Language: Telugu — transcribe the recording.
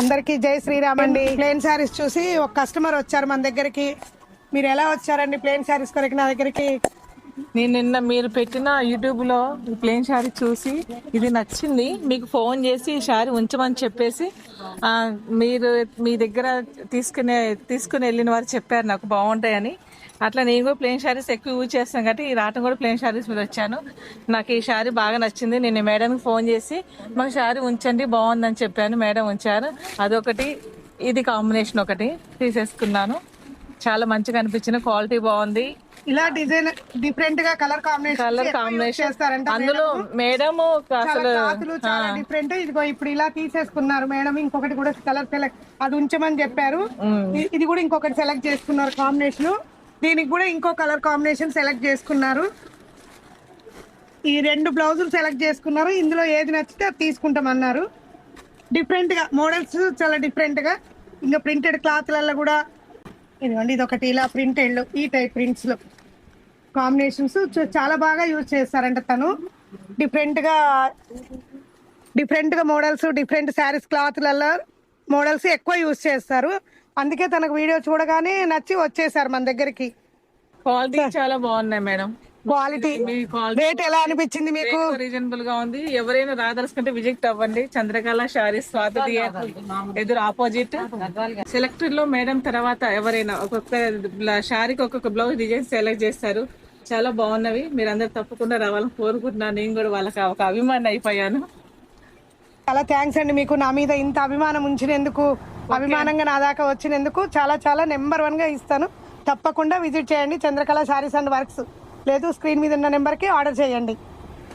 అందరికి జై శ్రీరామ్ అండి. ప్లేన్ శారీస్ చూసి ఒక కస్టమర్ వచ్చారు మన దగ్గరికి. మీరు ఎలా వచ్చారండి ప్లేన్ శారీస్ కొరకు నా దగ్గరికి? నేను నిన్న మీరు పెట్టిన యూట్యూబ్లో ప్లేన్ శారీ చూసి ఇది నచ్చింది, మీకు ఫోన్ చేసి ఈ శారీ ఉంచమని చెప్పేసి మీరు మీ దగ్గర తీసుకుని వెళ్ళిన వారు చెప్పారు నాకు బాగుంటాయని. అట్లా నేను కూడా ప్లేన్ శారీస్ ఎక్కువ యూజ్ చేస్తాను కాబట్టి ఈ రావటం కూడా ప్లేన్ శారీస్ మీద వచ్చాను. నాకు ఈ శారీ బాగా నచ్చింది. నేను మేడంకి ఫోన్ చేసి మాకు శారీ ఉంచండి బాగుందని చెప్పాను. మేడం ఉంచారు. అదొకటి, ఇది కాంబినేషన్ ఒకటి తీసేసుకున్నాను. చాలా మంచిగా అనిపించింది, క్వాలిటీ బాగుంది. ఇలా డిజైన్ డిఫరెంట్ గా కలర్ కాంబినేషన్ చేస్తారంట అందులో మేడం అసలు చాలా డిఫరెంట్. ఇదిగో ఇప్పుడు ఇలా తీసేసుకున్నారు మేడం. ఇంకొకటి కూడా కలర్ సెలెక్ట్ అది ఉంచమని చెప్పారు. ఇది కూడా ఇంకొకటి సెలెక్ట్ చేసుకున్నారు కాంబినేషన్. దీనికి కూడా ఇంకో కలర్ కాంబినేషన్ సెలెక్ట్ చేసుకున్నారు. ఈ 2 బ్లౌజులు సెలెక్ట్ చేసుకున్నారు. ఇందులో ఏది నచ్చితే అది తీసుకుంటామన్నారు. డిఫరెంట్ గా మోడల్స్ చాలా డిఫరెంట్ గా, ఇంకా ప్రింటెడ్ క్లాత్లలో కూడా ఇదిగోండి ఇదొకటి ఇలా ప్రింటెడ్ ఈ టైప్ ప్రింట్స్ లో కాంబినేషన్స్ చాలా బాగా యూజ్ చేస్తారంట తను. డిఫరెంట్ గా మోడల్స్, డిఫరెంట్ శారీస్ క్లాత్లలో మోడల్స్ ఎక్కువ యూజ్ చేస్తారు. అందుకే తనకు వీడియో చూడగానే నచ్చి వచ్చేసారు మన దగ్గరికి. క్వాలిటీ చాలా బాగున్నాయి మేడం. క్వాలిటీ రేట్ ఎలా అనిపించింది మీకు? రీజనబుల్ గా ఉంది. ఎవరైనా రాదలుచుకుంటే విజిట్ అవ్వండి. చంద్రకళ శారీస్ స్వాతి ఎదురు ఆపోజిట్ సెలెక్టర్ లో మేడం తర్వాత ఎవరైనా ఒక్కొక్క శారీకి ఒక్కొక్క బ్లౌజ్ డిజైన్ సెలెక్ట్ చేస్తారు. చాలా బాగున్నవి. మీరు అందరు తప్పకుండా రావాలని కోరుకుంటున్నాను. నేను కూడా వాళ్ళకి ఒక అభిమాని అయిపోయాను. చాలా థ్యాంక్స్ అండి మీకు నా మీద ఇంత అభిమానం ఉంచినందుకు, అభిమానంగా నా దాకా వచ్చినందుకు. చాలా చాలా నెంబర్ 1 గా ఇస్తాను. తప్పకుండా విజిట్ చేయండి చంద్రకళ శారీస్ అండ్ వర్క్స్. లేదు స్క్రీన్ మీద ఉన్న నెంబర్కి ఆర్డర్ చేయండి.